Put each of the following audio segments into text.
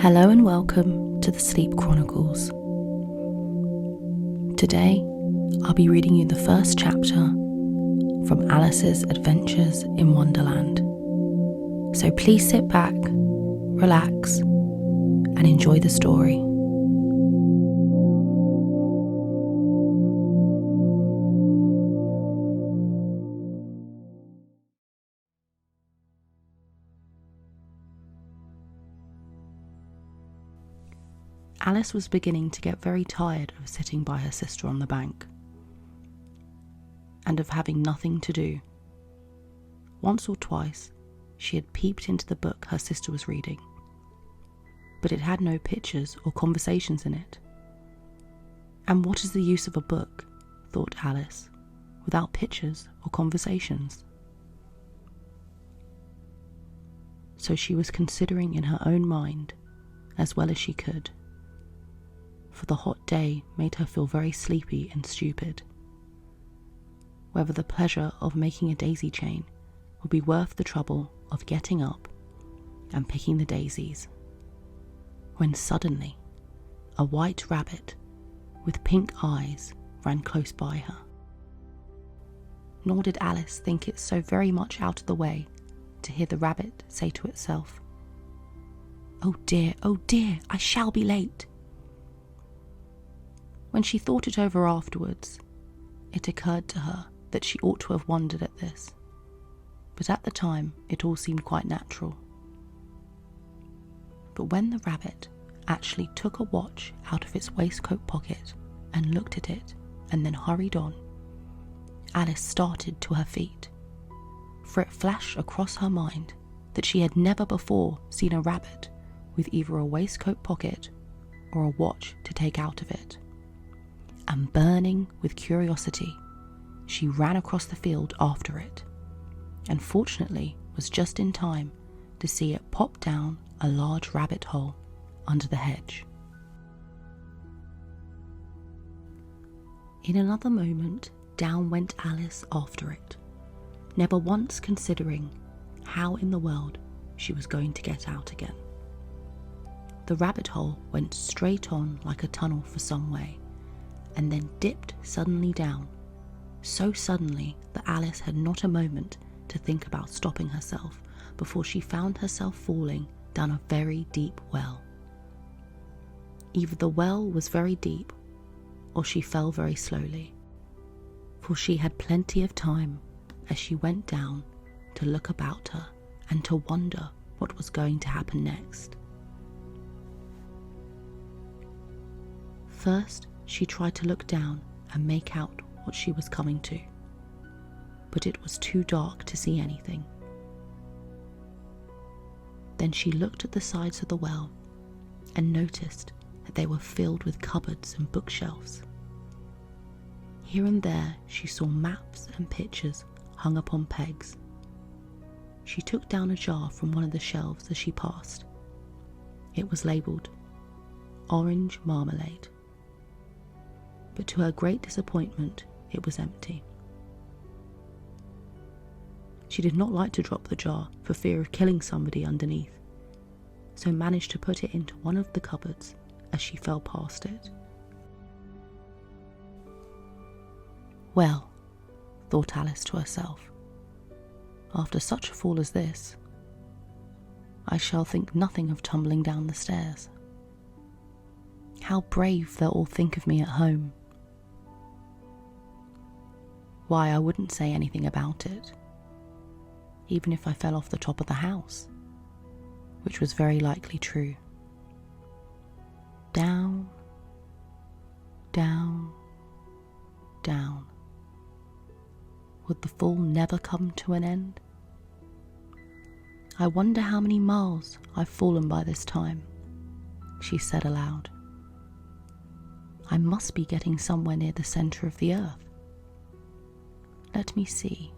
Hello and welcome to the Sleep Chronicles. Today, I'll be reading you the first chapter from Alice's Adventures in Wonderland. So please sit back, relax, and enjoy the story. Alice was beginning to get very tired of sitting by her sister on the bank and of having nothing to do. Once or twice, she had peeped into the book her sister was reading, but it had no pictures or conversations in it. And what is the use of a book, thought Alice, without pictures or conversations? So she was considering in her own mind, as well as she could, for the hot day made her feel very sleepy and stupid, whether the pleasure of making a daisy chain would be worth the trouble of getting up and picking the daisies, when suddenly a white rabbit with pink eyes ran close by her. Nor did Alice think it so very much out of the way to hear the rabbit say to itself, oh dear, I shall be late." When she thought it over afterwards, it occurred to her that she ought to have wondered at this, but at the time it all seemed quite natural. But when the rabbit actually took a watch out of its waistcoat pocket and looked at it and then hurried on, Alice started to her feet, for it flashed across her mind that she had never before seen a rabbit with either a waistcoat pocket or a watch to take out of it. And burning with curiosity, she ran across the field after it, and fortunately was just in time to see it pop down a large rabbit hole under the hedge. In another moment, down went Alice after it, never once considering how in the world she was going to get out again. The rabbit hole went straight on like a tunnel for some way, and then dipped suddenly down, so suddenly that Alice had not a moment to think about stopping herself before she found herself falling down a very deep well. Either the well was very deep, or she fell very slowly, for she had plenty of time as she went down to look about her and to wonder what was going to happen next. First, she tried to look down and make out what she was coming to, but it was too dark to see anything. Then she looked at the sides of the well and noticed that they were filled with cupboards and bookshelves. Here and there she saw maps and pictures hung upon pegs. She took down a jar from one of the shelves as she passed. It was labelled orange marmalade, but to her great disappointment it was empty. She did not like to drop the jar for fear of killing somebody underneath, so managed to put it into one of the cupboards as she fell past it. Well, thought Alice to herself, after such a fall as this, I shall think nothing of tumbling down the stairs. How brave they'll all think of me at home. Why, I wouldn't say anything about it, even if I fell off the top of the house, which was very likely true. Down, down, down. Would the fall never come to an end? I wonder how many miles I've fallen by this time, she said aloud. I must be getting somewhere near the centre of the earth. Let me see.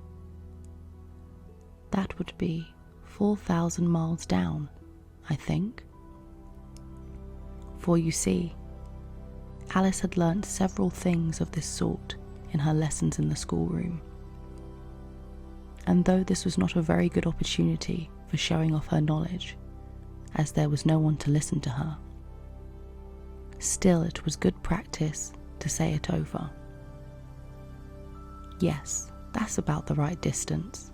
That would be 4,000 miles down, I think. For you see, Alice had learnt several things of this sort in her lessons in the schoolroom. And though this was not a very good opportunity for showing off her knowledge, as there was no one to listen to her. Still, it was good practice to say it over. Yes, that's about the right distance.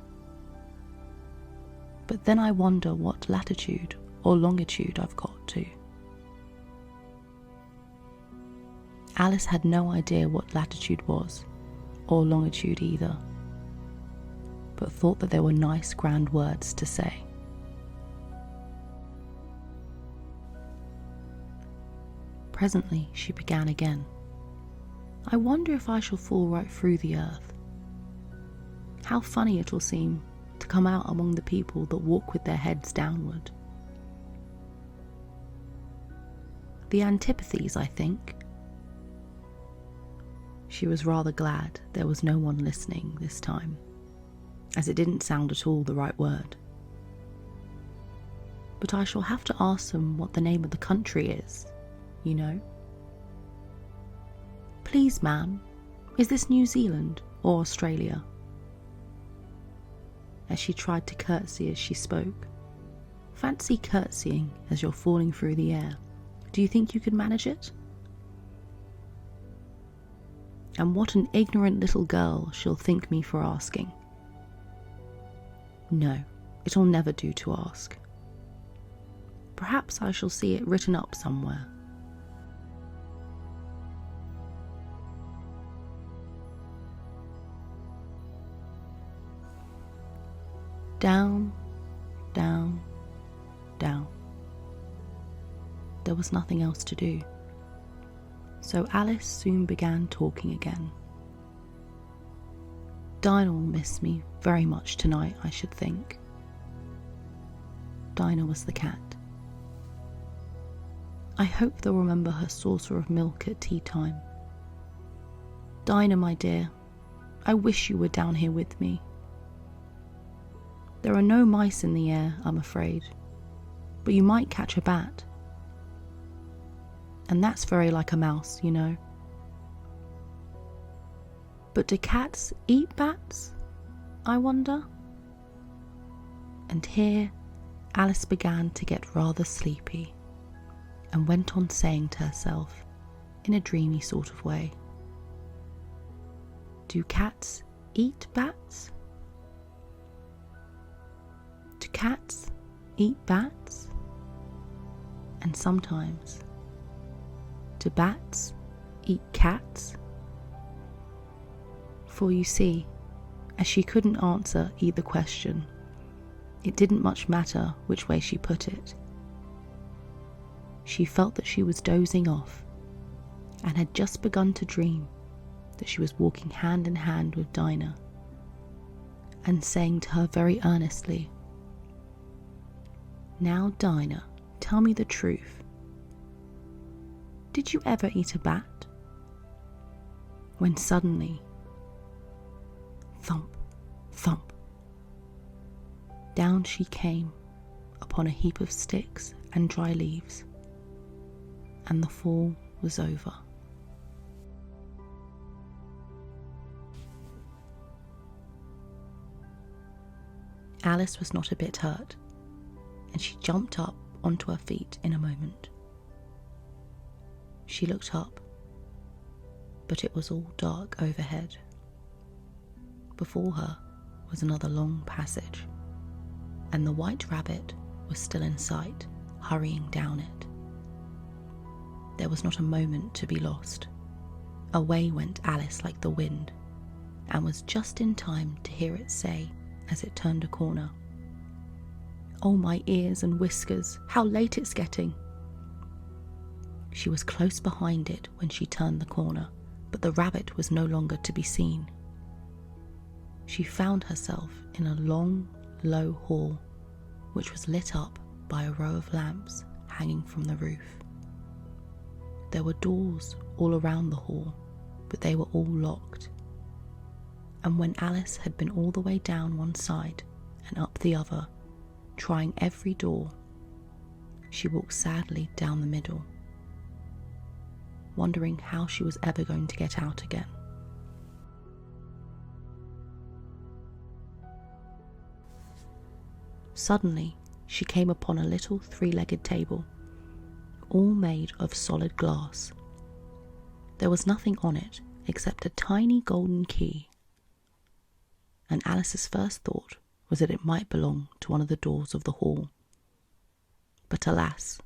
But then I wonder what latitude or longitude I've got to. Alice had no idea what latitude was, or longitude either, but thought that they were nice grand words to say. Presently she began again. I wonder if I shall fall right through the earth. How funny it'll seem to come out among the people that walk with their heads downward. The antipathies, I think. She was rather glad there was no one listening this time, as it didn't sound at all the right word. But I shall have to ask them what the name of the country is, you know. Please, ma'am, is this New Zealand or Australia? As she tried to curtsy as she spoke. Fancy curtsying as you're falling through the air. Do you think you could manage it? And what an ignorant little girl she'll think me for asking. No, it'll never do to ask. Perhaps I shall see it written up somewhere. Down, down, down. There was nothing else to do. So Alice soon began talking again. Dinah will miss me very much tonight, I should think. Dinah was the cat. I hope they'll remember her saucer of milk at tea time. Dinah, my dear, I wish you were down here with me. There are no mice in the air, I'm afraid, but you might catch a bat. And that's very like a mouse, you know. But do cats eat bats, I wonder? And here Alice began to get rather sleepy and went on saying to herself in a dreamy sort of way, do cats eat bats? Do cats eat bats? And sometimes, do bats eat cats? For you see, as she couldn't answer either question, it didn't much matter which way she put it. She felt that she was dozing off and had just begun to dream that she was walking hand in hand with Dinah and saying to her very earnestly, now Dinah, tell me the truth. Did you ever eat a bat? When suddenly, thump, thump, down she came upon a heap of sticks and dry leaves, and the fall was over. Alice was not a bit hurt, and she jumped up onto her feet in a moment. She looked up, but it was all dark overhead. Before her was another long passage, and the white rabbit was still in sight, hurrying down it. There was not a moment to be lost. Away went Alice like the wind, and was just in time to hear it say as it turned a corner, "Oh, my ears and whiskers, how late it's getting!" She was close behind it when she turned the corner, but the rabbit was no longer to be seen. She found herself in a long, low hall, which was lit up by a row of lamps hanging from the roof. There were doors all around the hall, but they were all locked. And when Alice had been all the way down one side and up the other, trying every door, she walked sadly down the middle, wondering how she was ever going to get out again. Suddenly, she came upon a little three-legged table, all made of solid glass. There was nothing on it except a tiny golden key, and Alice's first thought was that it might belong to one of the doors of the hall. But alas,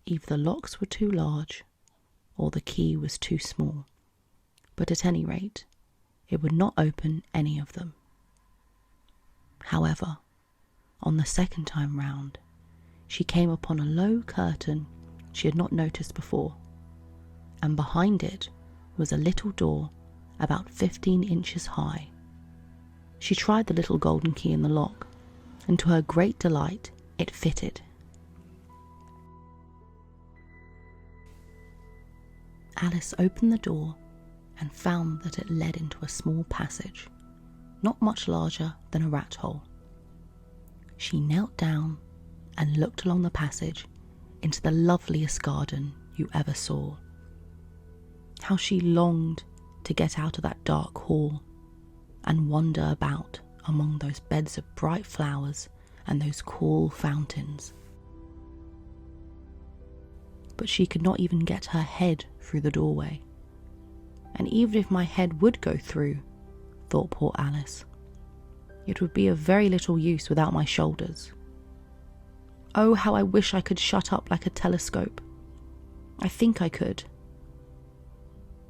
either the locks were too large or the key was too small. But at any rate, it would not open any of them. However, on the second time round, she came upon a low curtain she had not noticed before, and behind it was a little door about 15 inches high. She tried the little golden key in the lock, and to her great delight, it fitted. Alice opened the door and found that it led into a small passage, not much larger than a rat hole. She knelt down and looked along the passage into the loveliest garden you ever saw. How she longed to get out of that dark hall and wander about among those beds of bright flowers and those cool fountains. But she could not even get her head through the doorway. And even if my head would go through, thought poor Alice, it would be of very little use without my shoulders. Oh, how I wish I could shut up like a telescope. I think I could.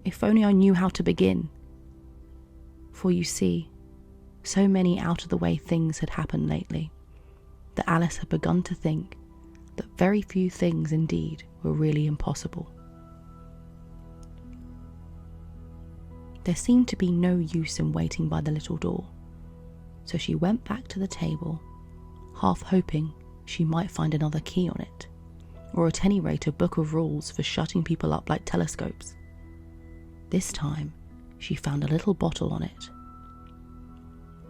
If only I knew how to begin. For you see, so many out-of-the-way things had happened lately that Alice had begun to think that very few things indeed were really impossible. There seemed to be no use in waiting by the little door, so she went back to the table, half hoping she might find another key on it, or at any rate a book of rules for shutting people up like telescopes. This time she found a little bottle on it,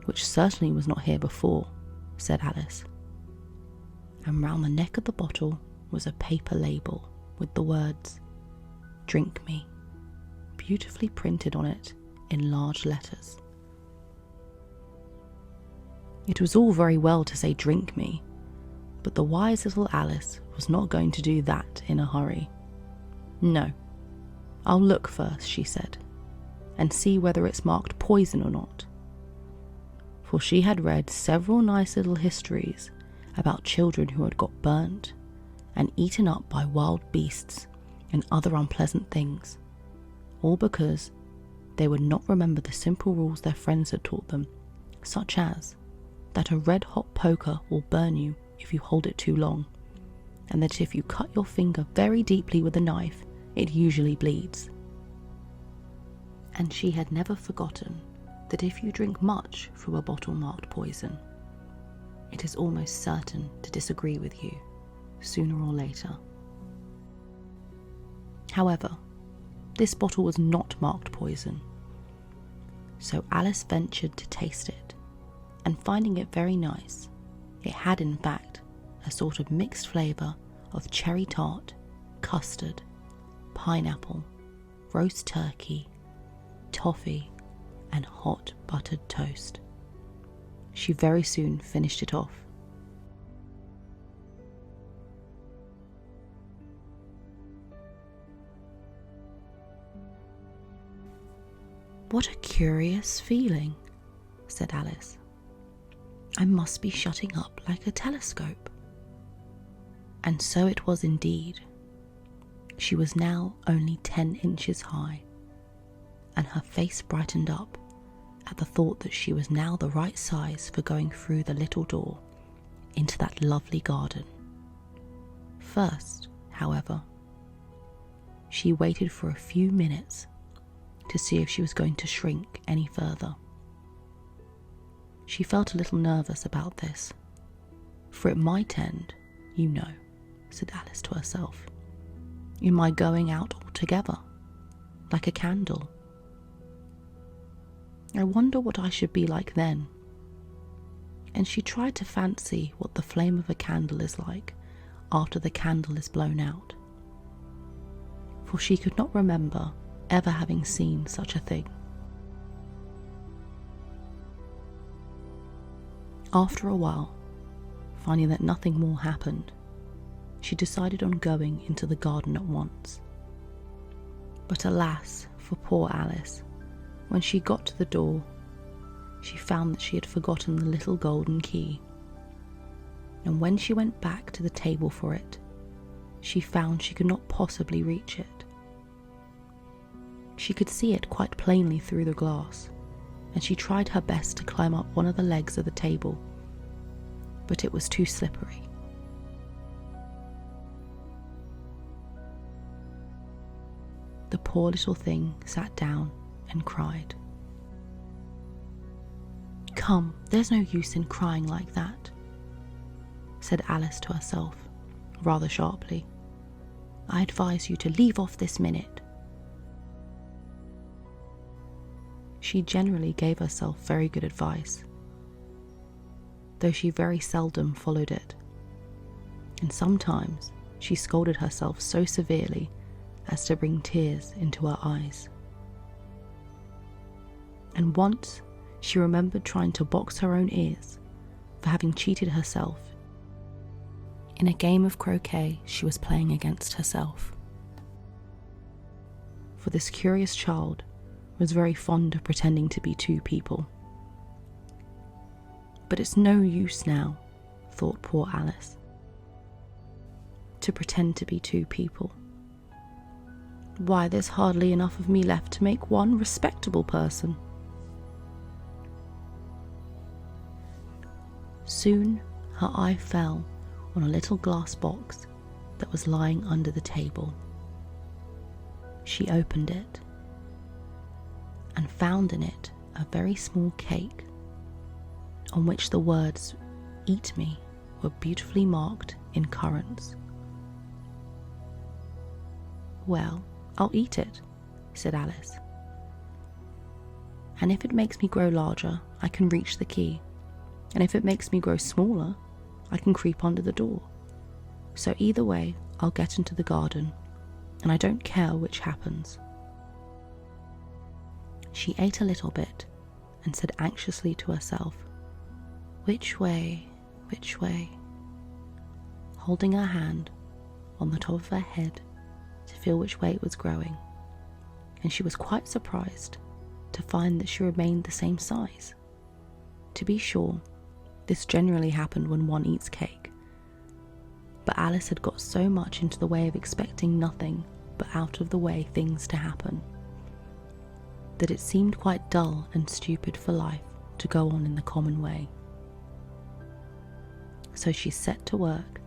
which certainly was not here before, said Alice. And round the neck of the bottle was a paper label with the words, "Drink me," beautifully printed on it in large letters. It was all very well to say "drink me," but the wise little Alice was not going to do that in a hurry. "No, I'll look first," she said, "and see whether it's marked poison or not." For she had read several nice little histories about children who had got burnt and eaten up by wild beasts and other unpleasant things, all because they would not remember the simple rules their friends had taught them, such as that a red-hot poker will burn you if you hold it too long, and that if you cut your finger very deeply with a knife, it usually bleeds. And she had never forgotten that if you drink much from a bottle marked poison, it is almost certain to disagree with you, sooner or later. However, this bottle was not marked poison, so Alice ventured to taste it, and finding it very nice, it had in fact a sort of mixed flavour of cherry tart, custard, pineapple, roast turkey, toffee, and hot buttered toast. She very soon finished it off. "What a curious feeling," said Alice. "I must be shutting up like a telescope." And so it was indeed. She was now only 10 inches high, and her face brightened up at the thought that she was now the right size for going through the little door into that lovely garden. First, however, she waited for a few minutes to see if she was going to shrink any further. She felt a little nervous about this, for it might end, you know, said Alice to herself, in my going out altogether, like a candle. I wonder what I should be like then. And she tried to fancy what the flame of a candle is like after the candle is blown out, for she could not remember ever having seen such a thing. After a while, finding that nothing more happened, she decided on going into the garden at once. But alas for poor Alice, when she got to the door, she found that she had forgotten the little golden key. And when she went back to the table for it, she found she could not possibly reach it. She could see it quite plainly through the glass, and she tried her best to climb up one of the legs of the table, but it was too slippery. The poor little thing sat down and cried. "Come, there's no use in crying like that," said Alice to herself, rather sharply. "I advise you to leave off this minute." She generally gave herself very good advice, though she very seldom followed it, and sometimes she scolded herself so severely as to bring tears into her eyes. And once she remembered trying to box her own ears for having cheated herself in a game of croquet she was playing against herself. For this curious child was very fond of pretending to be two people. But it's no use now, thought poor Alice, to pretend to be two people. Why, there's hardly enough of me left to make one respectable person. Soon her eye fell on a little glass box that was lying under the table. She opened it and found in it a very small cake on which the words "Eat me" were beautifully marked in currants. "Well, I'll eat it," said Alice. "And if it makes me grow larger, I can reach the key. And if it makes me grow smaller, I can creep under the door. So either way, I'll get into the garden, and I don't care which happens." She ate a little bit and said anxiously to herself, "Which way, which way?" holding her hand on the top of her head to feel which way it was growing, and she was quite surprised to find that she remained the same size. To be sure, this generally happened when one eats cake, but Alice had got so much into the way of expecting nothing but out of the way things to happen, that it seemed quite dull and stupid for life to go on in the common way. So she set to work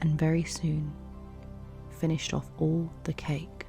and very soon finished off all the cake.